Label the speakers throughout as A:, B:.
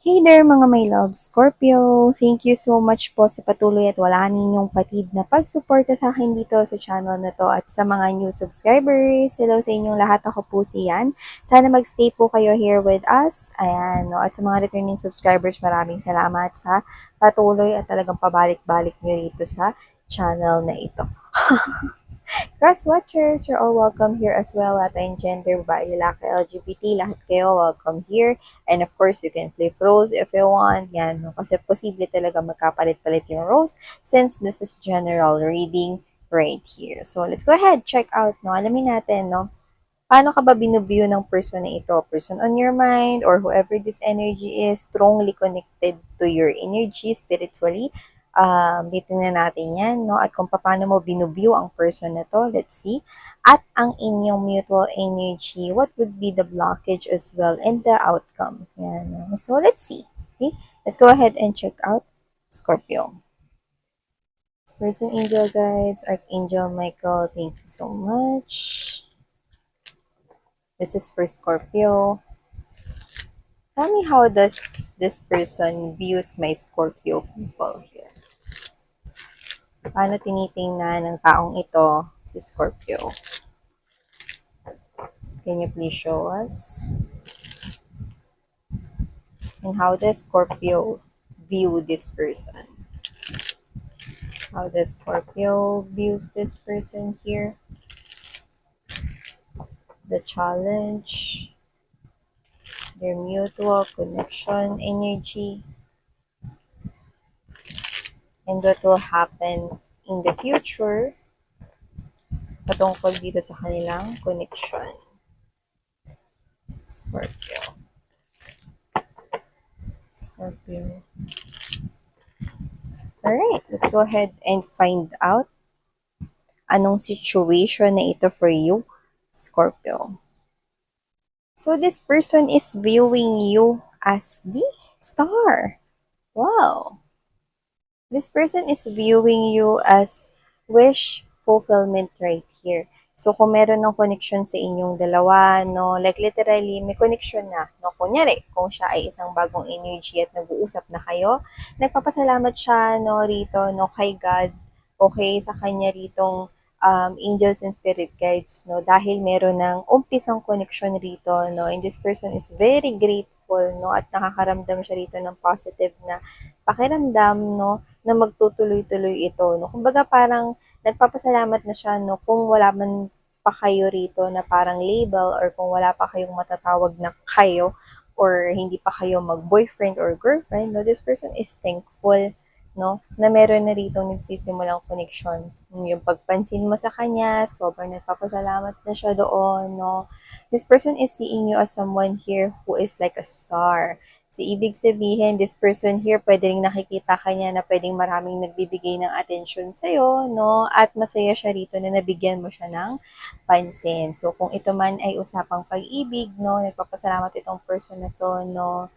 A: Hey there mga my love, Scorpio! Thank you so much po sa patuloy at wala ninyong patid na pagsuporta sa akin dito sa channel na to at sa mga new subscribers. Hello sa inyong lahat, ako po si Yan. Sana magstay po kayo here with us. Ayan, no? At sa mga returning subscribers, maraming salamat sa patuloy at talagang pabalik-balik nyo rito sa channel na ito. Cross-watchers, you're all welcome here as well. Lahat tayong gender, babae, lalaki, LGBT, lahat kayo welcome here. And of course, you can flip roles if you want. Yan, no? Kasi posible talaga magkapalit-palit yung roles since this is general reading right here. So, let's go ahead, check out, no? Alamin natin, no? Paano ka ba binuview ng person na ito? Person on your mind or whoever this energy is, strongly connected to your energy spiritually. Bitin na natin yan, no? At kung paano mo binuview ang person na to, let's see. At ang inyong mutual energy, what would be the blockage as well and the outcome? Yan, no? So, let's see. Okay? Let's go ahead and check out Scorpio. Spirits and angel guides, Archangel Michael, thank you so much. This is for Scorpio. Tell me how does this person views my Scorpio people here? Paano tinitingnan ng taong ito si Scorpio? Can you please show us? And how does Scorpio view this person? How does Scorpio views this person here? The challenge, their mutual connection, energy, and what will happen in the future patungkol dito sa kanilang connection. Scorpio. Scorpio. Alright, let's go ahead and find out anong situation na ito for you, Scorpio. So this person is viewing you as the star. Wow. This person is viewing you as wish fulfillment right here. So, kung meron ng connection sa inyong dalawa, no, like literally, may connection na, no, kunyari, kung siya ay isang bagong energy at nag-uusap na kayo, nagpapasalamat siya, no, rito, no, kay God, okay, sa kanya ritong angels and spirit guides, no, dahil meron ng umpisang connection rito, no, and this person is very grateful, no, at nakakaramdam siya rito ng positive na pakiramdam, no, na magtutuloy-tuloy ito, no. Kumbaga parang nagpapasalamat na siya, no, kung wala man pa kayo rito na parang label or kung wala pa kayong matatawag na kayo or hindi pa kayo mag-boyfriend or girlfriend, no, this person is thankful, no, na meron na rito nagsisimulang connection. Yung pagpansin mo sa kanya, sobrang nagpapasalamat na siya doon, no. This person is seeing you as someone here who is like a star. So, ibig sabihin, this person here, pwede rin nakikita ka niya na pwedeng maraming nagbibigay ng attention sa'yo, no? At masaya siya rito na nabigyan mo siya ng pansin. So, kung ito man ay usapang pag-ibig, no? Nagpapasalamat itong person na to, no?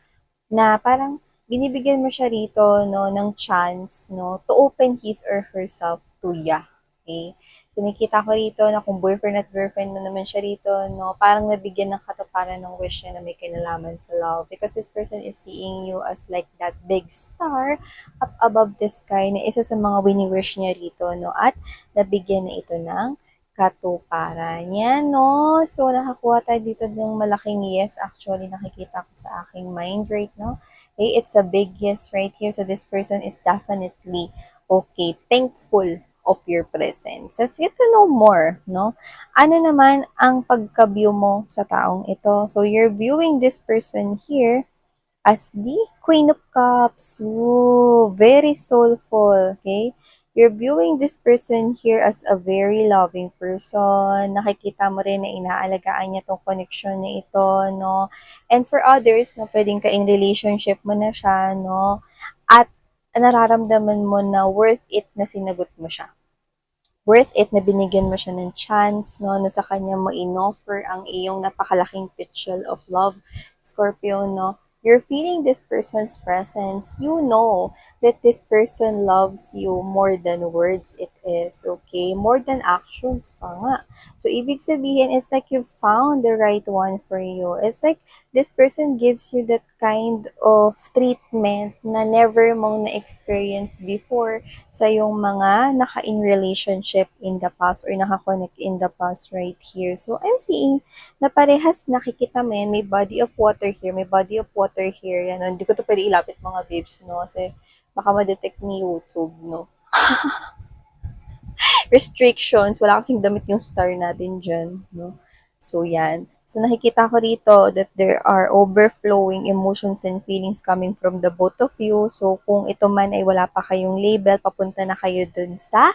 A: Na parang binibigyan mo siya rito, no? Ng chance, no? To open his or herself to ya. Okay? So, nakita ko rito na kung boyfriend at girlfriend mo naman siya rito, no, parang nabigyan ng katuparan ng wish niya na may kinalaman sa love. Because this person is seeing you as like that big star up above the sky na isa sa mga wini-wish niya rito, no, at nabigyan na ito ng katuparan. Yan, no? So, nakakuha tayo dito ng malaking yes. Actually, nakikita ko sa aking mind right now. Okay, it's a big yes right here. So, this person is definitely okay, thankful of your presence. Let's get to know more, no? Ano naman ang pagka-view mo sa taong ito? So, you're viewing this person here as the Queen of Cups. Ooh, very soulful, okay? You're viewing this person here as a very loving person. Nakikita mo rin na inaalagaan niya tong connection na ito, no? And for others, na pwedeng ka in relationship mo na siya, no? At nararamdaman mo na worth it na sinagot mo siya. Worth it na binigyan mo siya ng chance, no, na sa kanya mo in-offer ang iyong napakalaking pitchel of love, Scorpio, no. You're feeling this person's presence. You know that this person loves you more than words it is, okay? More than actions pa nga. So, ibig sabihin, it's like you've found the right one for you. It's like this person gives you that kind of treatment na never mong na-experience before sa yung mga naka-in relationship in the past or naka-connect in the past right here. So, I'm seeing na parehas nakikita mo yan, may body of water here, may body of water here. Yan, hindi ko to pwede ilapit mga babes, no? Kasi baka ma-detect ni YouTube, no? Restrictions, wala kasing damit yung star natin dyan, no? So, yan. So, nakikita ko rito that there are overflowing emotions and feelings coming from the both of you. So, kung ito man ay wala pa kayong label, papunta na kayo dun sa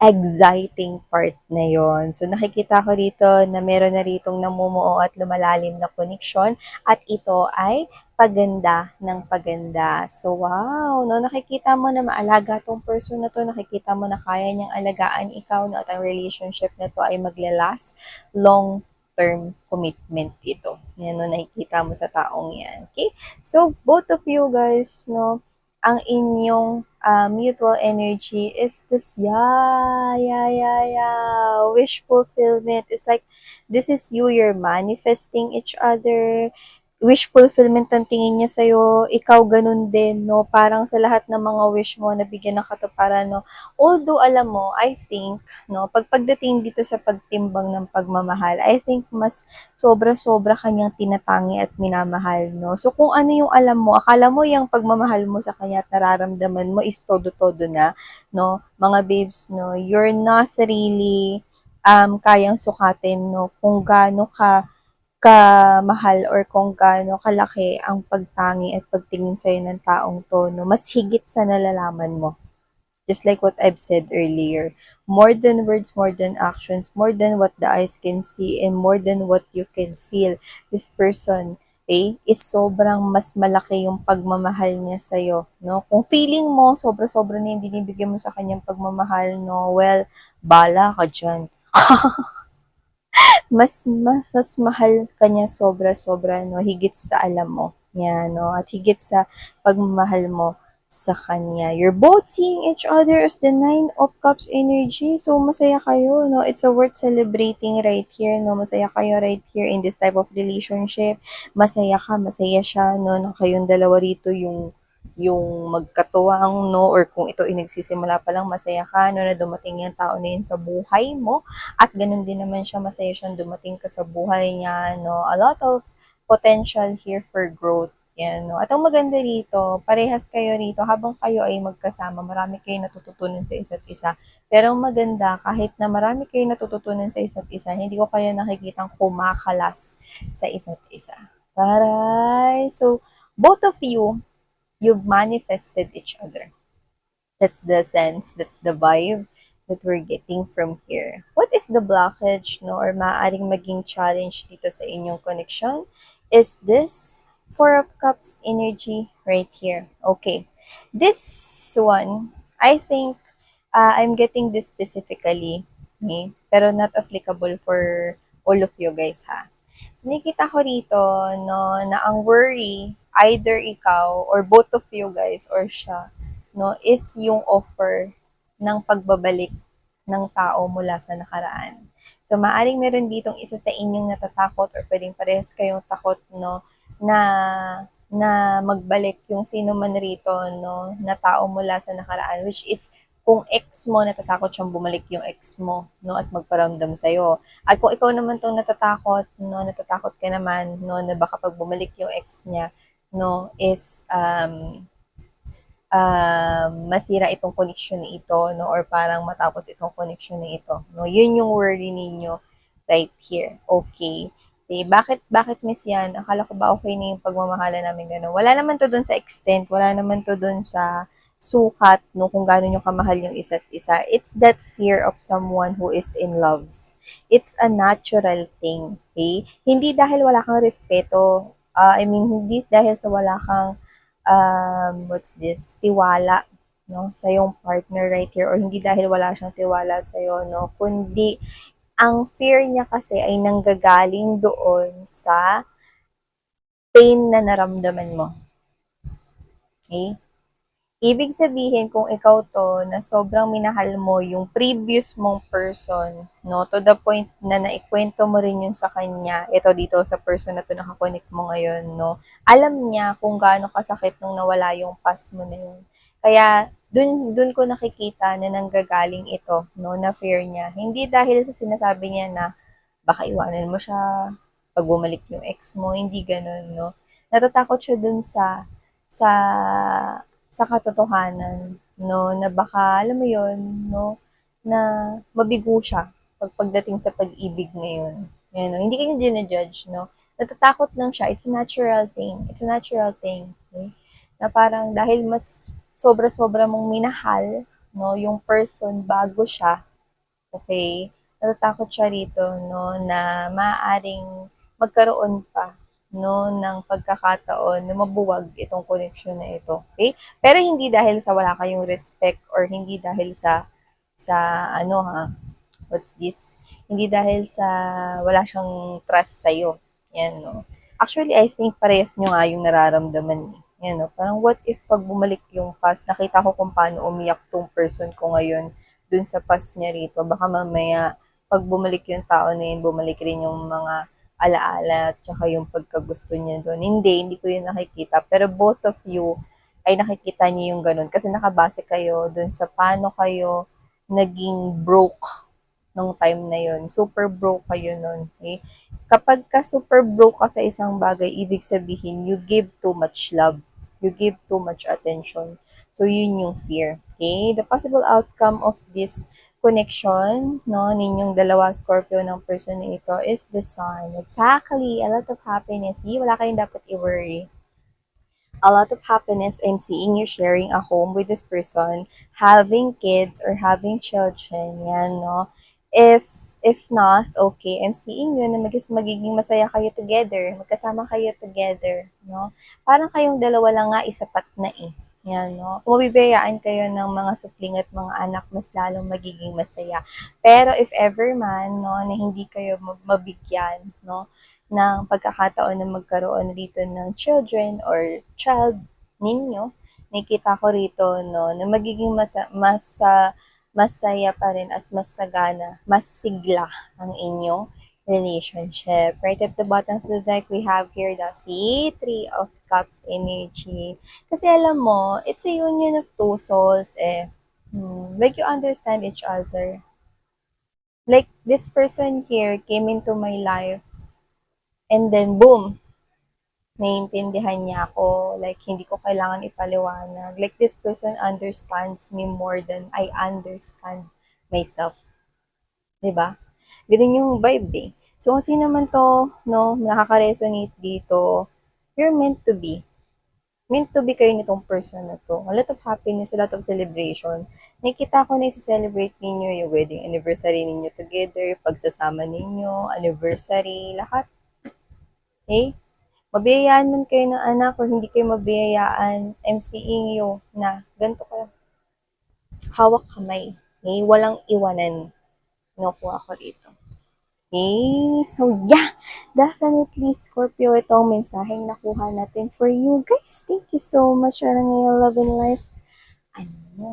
A: exciting part na yon. So, nakikita ko rito na meron na ritong namumuo at lumalalim na connection at ito ay paganda ng paganda. So, wow, no, nakikita mo na maalaga tong person na to, nakikita mo na kaya niyang alagaan ikaw, no, at ang relationship na to ay maglalas long term commitment ito. Yan, no, nakikita mo sa taong yan. Okay? So, both of you guys, no, ang inyong mutual energy is this, wish fulfillment. It's like, this is you, you're manifesting each other, wish fulfillment ang tingin niya sa'yo, ikaw ganun din, no? Parang sa lahat ng mga wish mo, nabigyan ng katuparan, no? Although, alam mo, I think, no, pagdating dito sa pagtimbang ng pagmamahal, I think mas sobra-sobra kanyang tinatangi at minamahal, no? So, kung ano yung alam mo, akala mo yung pagmamahal mo sa kanya at nararamdaman mo is todo-todo na, no? Mga babes, no? You're not really kayang sukatin, no? Kung gaano kamahal or kung gaano kalaki ang pagtangi at pagtingin sa'yo ng taong to, no? Mas higit sa nalalaman mo. Just like what I've said earlier, more than words, more than actions, more than what the eyes can see, and more than what you can feel, this person, is sobrang mas malaki yung pagmamahal niya sa'yo, no? Kung feeling mo, sobra-sobra na yung binibigyan mo sa kanyang pagmamahal, no? Well, bala ka dyan. Mas mahal ka niya sobra-sobra, no? Higit sa alam mo. Yan, no? At higit sa pagmamahal mo sa kanya. You're both seeing each other as the Nine of Cups energy. So, masaya kayo, no? It's a worth celebrating right here, no? Masaya kayo right here in this type of relationship. Masaya ka, masaya siya, no? Na kayong dalawa rito yung magkatuwang, no? Or kung ito ay nagsisimula pa lang, masaya ka, no? Na dumating yung tao na yun sa buhay mo. At ganun din naman siya, masaya siyang dumating ka sa buhay niya, no? A lot of potential here for growth. Yan, no? At ang maganda rito, parehas kayo rito, habang kayo ay magkasama, marami kayo natututunan sa isa't isa. Pero ang maganda, kahit na marami kayo natututunan sa isa't isa, hindi ko kayo nakikitang kumakalas sa isa't isa. Taray! So, both of you, you've manifested each other. That's the sense, that's the vibe that we're getting from here. What is the blockage, no, or maaaring maging challenge dito sa inyong connection? Is this Four of Cups energy right here. Okay. This one, I think, I'm getting this specifically, okay? Pero not applicable for all of you guys, ha? So, nakita ko rito, no, na ang worry, either ikaw or both of you guys or siya, no, is yung offer ng pagbabalik ng tao mula sa nakaraan. So, maaring meron ditong isa sa inyong natatakot or pwedeng parehas kayong takot, no, na magbalik yung sino man rito, no, na tao mula sa nakaraan, which is kung ex mo, natatakot siyang bumalik yung ex mo, no, at magparamdam sa'yo. At kung ikaw naman tong natatakot, no, natatakot ka naman, no, na baka pag bumalik yung ex niya, no, is masira itong connection na ito, no, or parang matapos itong connection na ito, no. Yun yung worry ninyo right here. Okay. Say, bakit miss yan? Akala ko ba okay na yung pagmamahala namin gano'n? Wala naman to dun sa extent, wala naman to dun sa sukat, no, kung gano'n yung kamahal yung isa't isa. It's that fear of someone who is in love. It's a natural thing, okay? Hindi dahil wala kang respeto, hindi dahil sa wala kang tiwala, no, sa yung partner right here, or hindi dahil wala siyang tiwala sa iyo, no, kundi ang fear niya kasi ay nanggagaling doon sa pain na naramdaman mo. Okay? Ibig sabihin kung ikaw 'to na sobrang minahal mo yung previous mong person 'no, to the point na naikwento mo rin yun sa kanya, ito dito sa person na 'to na mo ngayon 'no, alam niya kung gaano kasakit nung nawala yung past mo na yun. Kaya dun ko nakikita na nanggagaling ito 'no, na fear niya. Hindi dahil sa sinasabi niya na baka iwanan mo siya 'pag bumalik yung ex mo, hindi gano'n 'no. Natatakot siya dun sa sa katotohanan 'no, na baka alam mo 'yun 'no, na mabigo siya pagdating sa pag-ibig ngayon, 'yan 'no. Hindi ka niya judge 'no, natatakot lang siya, it's a natural thing, okey, na parang dahil mas sobra-sobra mong minahal 'no, yung person bago siya, okay, natatakot siya rito 'no, na maaaring magkaroon pa 'no, ng pagkakataon na mabuwag itong koneksyon na ito, okay. Pero hindi dahil sa wala kayong respect or hindi dahil sa ano ha, what's this, hindi dahil sa wala siyang trust sa'yo, 'yan 'no. Actually, I think parehas niyo nga yung nararamdaman, eh, 'yan 'no. Parang what if 'pag bumalik yung past, nakita ko kung paano umiyak 'tong person ko ngayon dun sa past niya rito, baka mamaya 'pag bumalik yung tao na yun, bumalik rin yung mga ala-ala at saka yung pagkagusto niya dun. Hindi ko yun nakikita. Pero both of you ay nakikita niyo yung ganun kasi nakabase kayo dun sa paano kayo naging broke nung time na yun. Super broke kayo nun, okay? Kapag ka super broke ka sa isang bagay, ibig sabihin, you give too much love. You give too much attention. So, yun yung fear. Okay? The possible outcome of this connection, no, ninyong dalawa Scorpio ng person na ito is the sun. Exactly. A lot of happiness. Wala kayong dapat i-worry. A lot of happiness. I'm seeing you sharing a home with this person, having kids or having children. Yan, no? If not, okay, I'm seeing you na magiging masaya kayo together, magkasama kayo together, no? Parang kayong dalawa lang nga isapat na eh. Yan, no? Kung mabibiyayaan kayo ng mga supling at mga anak, mas lalong magiging masaya. Pero if ever man, no, na hindi kayo mabigyan, no, ng pagkakataon na magkaroon rito ng children or child ninyo, nakikita ko rito, no, na magiging masaya pa rin at mas sagana, mas sigla ang inyong relationship. Right at the bottom of the deck, we have here the Three of Cups energy. Kasi alam mo, it's a union of two souls eh. Like you understand each other. Like this person here came into my life and then boom, naiintindihan niya ako. Like, hindi ko kailangan ipaliwanag. Like, this person understands me more than I understand myself. Diba? Ganun yung vibe eh. So, kung sino man to, no, nakaka-resonate dito, you're meant to be. Meant to be kayo nitong person na to. A lot of happiness, a lot of celebration. Nakikita ko na i-celebrate ninyo yung wedding anniversary ninyo together, pagsasama ninyo, anniversary, lahat. Okay? Mabiyayaan man kayo ng anak or hindi kayo mabiyayaan, I'm seeing you na ganito ka, hawak kamay. Okay? Walang iwanan. Nakuha ko rito. Okay? So, yeah. Definitely, Scorpio, itong mensaheng nakuha natin for you guys. Thank you so much. Love and light. Ano?